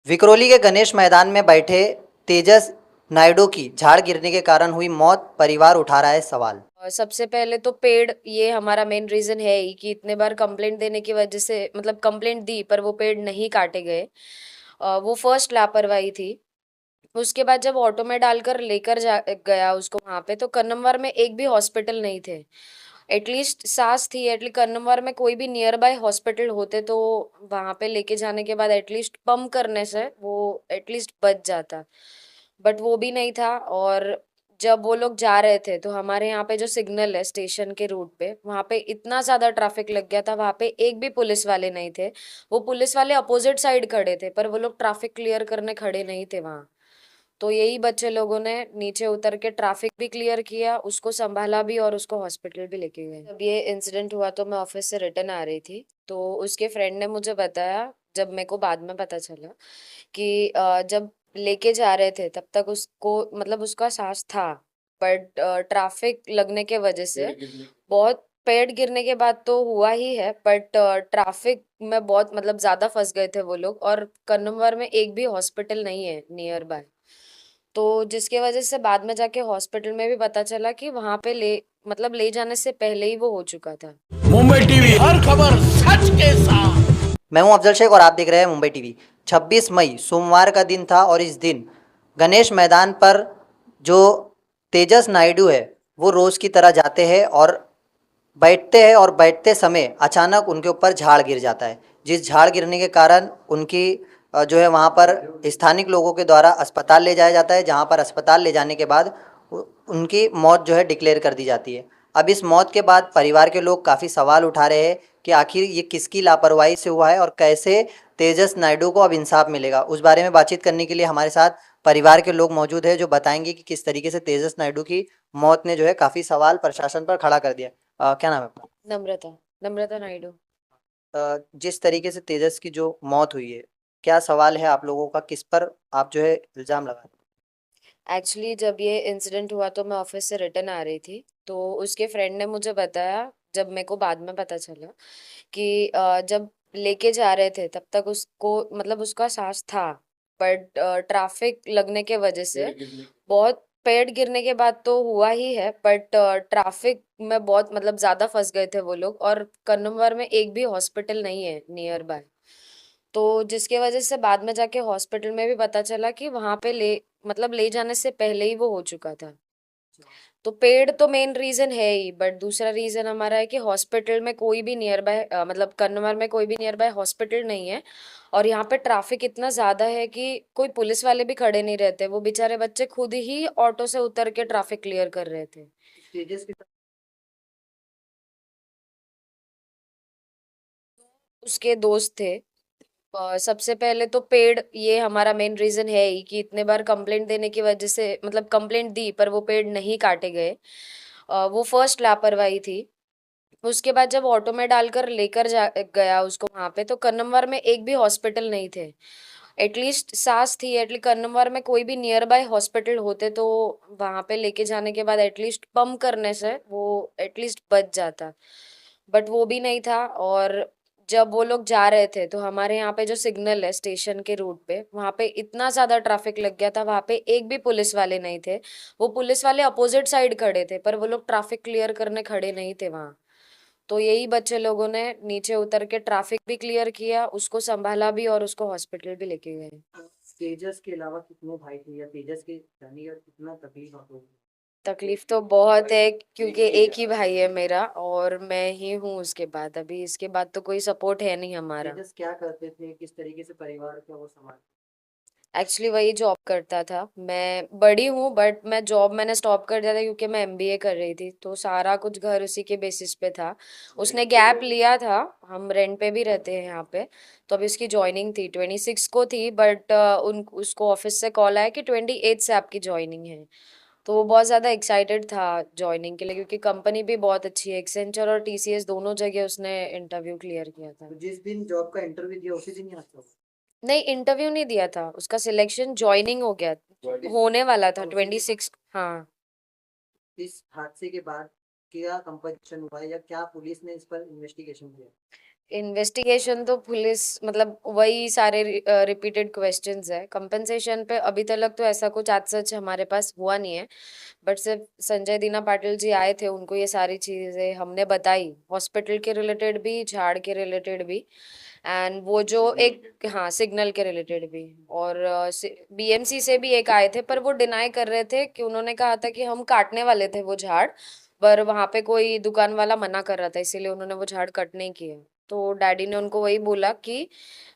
विक्रोली के गणेश मैदान में बैठे तेजस नायडू की झाड़ गिरने के कारण हुई मौत, परिवार उठा रहा है सवाल। सबसे पहले तो पेड़ ये हमारा मेन रीजन है ही कि इतने बार कंप्लेंट देने की वजह से मतलब कंप्लेंट दी पर वो पेड़ नहीं काटे गए। वो फर्स्ट लापरवाही थी। उसके बाद जब ऑटो में डालकर लेकर जा गया उसको वहां पे तो कन्नमवार में एक भी हॉस्पिटल नहीं थे। एटलीस्ट सास थी, एटलीस्ट कन्नमवार में कोई भी नियर बाय हॉस्पिटल होते तो वहां पे लेके जाने के बाद एटलीस्ट पंप करने से वो एटलीस्ट बच जाता। बट वो भी नहीं था। और जब वो लोग जा रहे थे तो हमारे यहाँ पे जो सिग्नल है स्टेशन के रूट पे वहां पे इतना ज्यादा ट्रैफिक लग गया था, वहां पे एक भी पुलिस वाले नहीं थे। वो पुलिस वाले अपोजिट साइड खड़े थे पर वो लोग ट्रैफिक क्लियर करने खड़े नहीं थे वहां। तो यही बच्चे लोगों ने नीचे उतर के ट्रैफिक भी क्लियर किया, उसको संभाला भी और उसको हॉस्पिटल भी लेके गए। जब ये इंसिडेंट हुआ तो मैं ऑफिस से रिटर्न आ रही थी तो उसके फ्रेंड ने मुझे बताया, जब मेरे को बाद में पता चला कि जब लेके जा रहे थे तब तक उसको मतलब उसका सांस था। बट ट्रैफिक लगने के वजह से बहुत पेड़ गिरने के बाद तो हुआ ही है, बट ट्रैफिक में बहुत मतलब ज्यादा फंस गए थे वो लोग। और कन्नमवार में एक भी हॉस्पिटल नहीं है नियर बाय। तो जिसके वजह से बाद में जाके हॉस्पिटल में भी पता चला कि वहां पे ले मतलब ले जाने से पहले ही वो हो चुका था। मुंबई टीवी हर खबर सच के साथ। मैं हूं अफजल शेख और आप देख रहे हैं मुंबई टीवी। 26 मई सोमवार का दिन था और इस दिन गणेश मैदान पर जो तेजस नायडू है वो रोज़ की तरह जाते हैं और बैठते हैं और बैठते समय अचानक उनके ऊपर झाड़ गिर जाता है। जिस झाड़ गिरने के कारण उनकी जो है वहाँ पर स्थानिक लोगों के द्वारा अस्पताल ले जाया जाता है, जहाँ पर अस्पताल ले जाने के बाद उनकी मौत जो है डिक्लेयर कर दी जाती है। अब इस मौत के बाद परिवार के लोग काफ़ी सवाल उठा रहे हैं कि आखिर ये किसकी लापरवाही से हुआ है और कैसे तेजस नायडू को अब इंसाफ मिलेगा। उस बारे में बातचीत करने के लिए हमारे साथ परिवार के लोग मौजूद हैं जो बताएंगे कि किस तरीके से तेजस नायडू की मौत ने जो है काफ़ी सवाल प्रशासन पर खड़ा कर दिया। क्या नाम है आपका? नम्रता, नम्रता नायडू। जिस तरीके से तेजस की जो मौत हुई है, क्या सवाल है आप लोगों का, किस पर आप जो है इल्ज़ाम लगा रहे एक्चुअली जब ये इंसिडेंट हुआ तो मैं ऑफिस से रिटर्न आ रही थी तो उसके फ्रेंड ने मुझे बताया, जब मेरे को बाद में पता चला कि जब लेके जा रहे थे तब तक उसको मतलब उसका सांस था। बट ट्रैफिक लगने के वजह से बहुत पेड़ गिरने के बाद तो हुआ ही है, बट ट्रैफिक में बहुत मतलब ज्यादा फंस गए थे वो लोग। और कन्नमवार में एक भी हॉस्पिटल नहीं है नियर बाय। तो जिसके वजह से बाद में जाके हॉस्पिटल में भी पता चला कि वहां पे ले मतलब ले जाने से पहले ही वो हो चुका था। तो पेड़ तो मेन रीजन है ही, बट दूसरा रीजन हमारा है कि हॉस्पिटल में कोई भी नियर बाय मतलब कन्नौर में कोई भी नियर बाय हॉस्पिटल नहीं है। और यहाँ पे ट्रैफिक इतना ज्यादा है कि कोई पुलिस वाले भी खड़े नहीं रहते, वो बेचारे बच्चे खुद ही ऑटो से उतर के ट्रैफिक क्लियर कर रहे थे। हैं? तेजस की उसके दोस्त थे। सबसे पहले तो पेड़ ये हमारा मेन रीजन है ही कि इतने बार कंप्लेंट देने की वजह से मतलब कंप्लेंट दी पर वो पेड़ नहीं काटे गए। वो फर्स्ट लापरवाही थी। उसके बाद जब ऑटो में डालकर लेकर जा गया उसको वहां पे तो कन्नमवार में एक भी हॉस्पिटल नहीं थे। एटलीस्ट सास थी, एटलीस्ट कन्नमवार में कोई भी नियर बाय हॉस्पिटल होते तो वहां पे लेके जाने के बाद एटलीस्ट पंप करने से वो एटलीस्ट बच जाता। बट वो भी नहीं था। और जब वो लोग जा रहे थे तो हमारे यहाँ पे जो सिग्नल है स्टेशन के रूट पे वहां पे इतना ज्यादा ट्रैफिक लग गया था, वहां पे एक भी पुलिस वाले नहीं थे। वो पुलिस वाले अपोजिट साइड खड़े थे पर वो लोग ट्रैफिक क्लियर करने खड़े नहीं थे वहां। तो यही बच्चे लोगों ने नीचे उतर के ट्रैफिक भी क्लियर किया, उसको संभाला भी और उसको हॉस्पिटल भी लेके गए। तेजस के अलावा कितने भाई थे या तेजस के जाने का कितना तकलीफ आपको? तकलीफ तो बहुत है क्योंकि एक ही भाई है मेरा और मैं ही हूँ उसके बाद, अभी इसके बाद तो कोई सपोर्ट है नहीं हमारा। तेजस क्या करते थे, किस तरीके से परिवार का वो संभाल? एक्चुअली वही जॉब करता था। मैं बड़ी हूँ बट मैं जॉब मैंने स्टॉप कर दिया था क्योंकि मैं एमबीए कर रही थी तो सारा कुछ घर उसी के बेसिस पे था। उसने गैप लिया था। हम रेंट पे भी रहते हैं यहाँ पे। तो अभी उसकी ज्वाइनिंग थी 26 को थी, बट उन उसको ऑफिस से कॉल आया कि 28 से आपकी ज्वाइनिंग है। तो वो बहुत ज़्यादा एक्साइटेड था ज्वाइनिंग के लिए क्योंकि कंपनी भी बहुत अच्छी है, एक्सेंचर और टीसीएस दोनों जगह उसने इंटरव्यू क्लियर किया था। तो जिस दिन जॉब का इंटरव्यू दिया उसी दिन ही आता था? नहीं, इंटरव्यू नहीं दिया था, उसका सिलेक्शन ज्वाइनिंग हो गया, होने वाला था और उसी दिन 26। हाँ। इस हादसे के बाद क्या कंपटीशन हुआ है या क्या पुलिस ने इस पर इन्वेस्टिगेशन किया? इन्वेस्टिगेशन तो पुलिस मतलब वही सारे रिपीटेड क्वेश्चंस है। कंपनसेशन पे अभी तक तो ऐसा कुछ आज सच हमारे पास हुआ नहीं है, बट सिर्फ संजय दीना पाटिल जी आए थे, उनको ये सारी चीजें हमने बताई, हॉस्पिटल के रिलेटेड भी, झाड़ के रिलेटेड भी, एंड वो जो एक, हाँ, सिग्नल के रिलेटेड भी। और बीएमसी से भी एक आए थे, पर वो डिनाई कर रहे थे कि उन्होंने कहा था कि हम काटने वाले थे वो झाड़, पर वहां पे कोई दुकान वाला मना कर रहा था, इसीलिए उन्होंने वो झाड़ कट नहीं किए। तो डैडी ने उनको वही बोला कि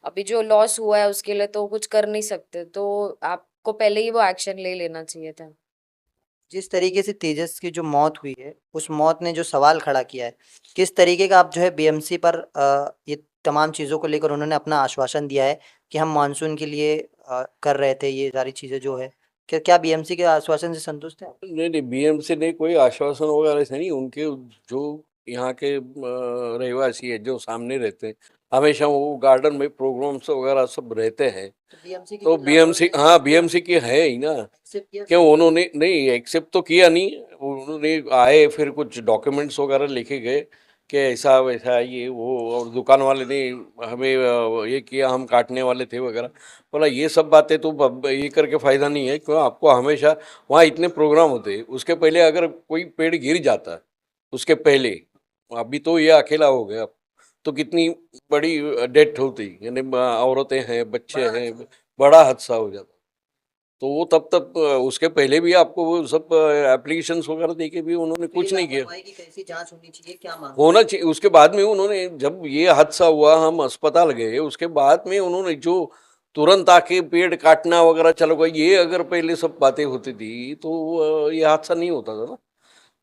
अभी जो लॉस हुआ है उसके लिए तो कुछ कर नहीं सकते, तो आपको पहले ही वो एक्शन ले लेना चाहिए था। जिस तरीके से तेजस की जो मौत हुई है, उस मौत ने जो सवाल खड़ा किया है, किस तरीके का आप जो है बीएमसी पर ये तमाम चीज़ों को लेकर उन्होंने अपना आश्वासन दिया है कि हम मानसून के लिए कर रहे थे ये सारी चीज़ें जो है, क्या बीएमसी के आश्वासन से संतुष्ट हैं? नहीं नहीं, बीएमसी ने कोई आश्वासन वगैरह से नहीं, उनके जो यहाँ के रहवासी है जो सामने रहते हैं, हमेशा वो गार्डन में प्रोग्राम्स वगैरह सब रहते हैं। तो बीएमसी की तो जो बीएमसी, लापरवाही हाँ, है, बीएमसी की है ही ना। एक्सेप्ट किया क्यों बीएमसी? उन्होंने नहीं एक्सेप्ट तो किया नहीं, उन्होंने आए फिर कुछ डॉक्यूमेंट्स वगैरह लिखे गए कि ऐसा वैसा ये वो, और दुकान वाले ने हमें ये किया, हम काटने वाले थे वगैरह। बोला ये सब बातें तो ये करके फायदा नहीं है, क्यों आपको हमेशा वहाँ इतने प्रोग्राम होते हैं, उसके पहले अगर कोई पेड़ गिर जाता उसके पहले, अभी तो ये अकेला हो गया, तो कितनी बड़ी डेथ होती, यानी औरतें हैं, बच्चे बड़ा हैं, हादसा। बड़ा हादसा हो जाता। तो वो तब तक उसके पहले भी आपको वो सब एप्लीकेशंस वगैरह देके भी उन्होंने फिर ये कुछ नहीं किया। लापरवाही की कैसी जांच होनी चाहिए, क्या मांग? होना चाहिए, उसके बाद में उन्होंने, जब ये हादसा हुआ हम अस्पताल गए, उसके बाद में उन्होंने जो तुरंत आके पेड़ काटना वगैरह चलो गई, ये अगर पहले सब बातें होती थी तो ये हादसा नहीं होता था ना।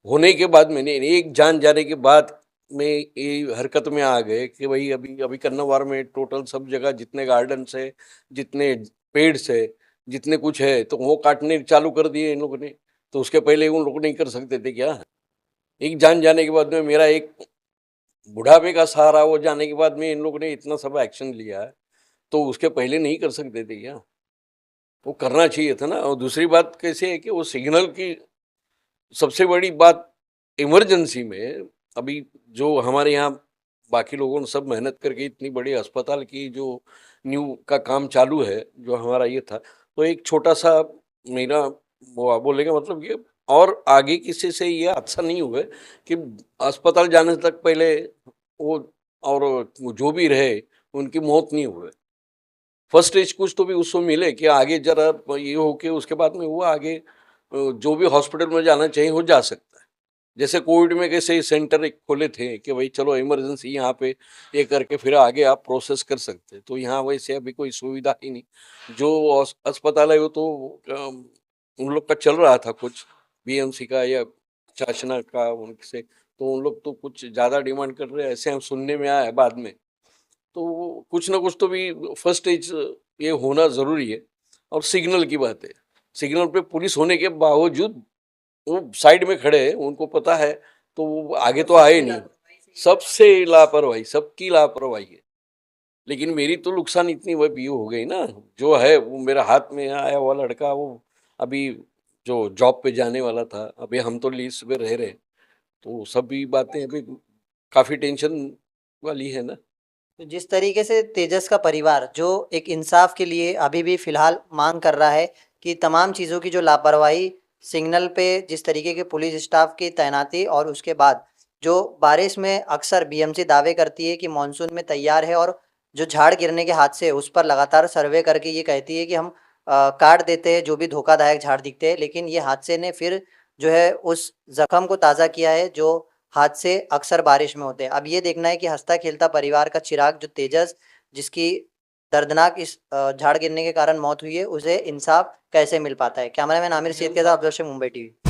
होने के बाद मैंने एक जान जाने के बाद में ये हरकत में आ गए कि भाई अभी अभी कन्नावार में टोटल सब जगह जितने गार्डन्स है, जितने पेड़ है, जितने कुछ है, तो वो काटने चालू कर दिए इन लोगों ने। तो उसके पहले उन लोग नहीं कर सकते थे क्या? एक जान जाने के बाद में, मेरा एक बुढ़ापे का सहारा वो जाने के बाद में इन लोगों ने इतना सब एक्शन लिया है, तो उसके पहले नहीं कर सकते थे क्या? वो करना चाहिए था ना। और दूसरी बात कैसे है कि वो सिग्नल की सबसे बड़ी बात, इमरजेंसी में अभी जो हमारे यहाँ बाकी लोगों ने सब मेहनत करके इतनी बड़ी अस्पताल की जो न्यू का काम चालू है, जो हमारा ये था, तो एक छोटा सा मेरा वो बोलेगा मतलब ये, और आगे किसी से ये हादसा नहीं हुआ कि अस्पताल जाने तक पहले वो, और जो भी रहे उनकी मौत नहीं हुई। फर्स्ट एज कुछ तो भी उसको मिले कि आगे जरा ये हो के उसके बाद में वो आगे जो भी हॉस्पिटल में जाना चाहिए वो जा सकता है। जैसे कोविड में कैसे सेंटर एक खोले थे कि भाई चलो इमरजेंसी यहाँ पे ये करके फिर आगे आप प्रोसेस कर सकते हैं, तो यहाँ वैसे अभी कोई सुविधा ही नहीं। जो अस्पताल है वो तो उन लोग का चल रहा था कुछ, बीएमसी का या शासना का उनसे, तो उन लोग तो कुछ ज़्यादा डिमांड कर रहे हैं, ऐसे हम सुनने में आया है बाद में। तो कुछ ना कुछ तो भी फर्स्ट एज ये होना ज़रूरी है। और सिग्नल की बात है, सिग्नल पे पुलिस होने के बावजूद वो साइड में खड़े हैं, उनको पता है, तो वो आगे तो आए नहीं। सबसे लापरवाही, सबकी लापरवाही है। लेकिन मेरी तो नुकसान इतनी वही हो गई ना, जो है वो मेरा हाथ में आया हुआ लड़का, वो अभी जो जॉब पे जाने वाला था, अभी हम तो लीज पे रह रहे, तो सभी बातें अभी काफ़ी टेंशन वाली है ना। तो जिस तरीके से तेजस का परिवार जो एक इंसाफ के लिए अभी भी फिलहाल मांग कर रहा है कि तमाम चीज़ों की जो लापरवाही, सिग्नल पे जिस तरीके के पुलिस स्टाफ की तैनाती, और उसके बाद जो बारिश में अक्सर बीएमसी दावे करती है कि मानसून में तैयार है, और जो झाड़ गिरने के हादसे उस पर लगातार सर्वे करके ये कहती है कि हम काट देते हैं जो भी धोखादायक झाड़ दिखते हैं, लेकिन ये हादसे ने फिर जो है उस जख्म को ताज़ा किया है जो हादसे अक्सर बारिश में होते हैं। अब ये देखना है कि हँसता खेलता परिवार का चिराग जो तेजस, जिसकी दर्दनाक इस झाड़ गिरने के कारण मौत हुई है, उसे इंसाफ कैसे मिल पाता है। कैमरामैन आमिर सैयद के साथ अब्दुल रशीद, मुंबई टीवी।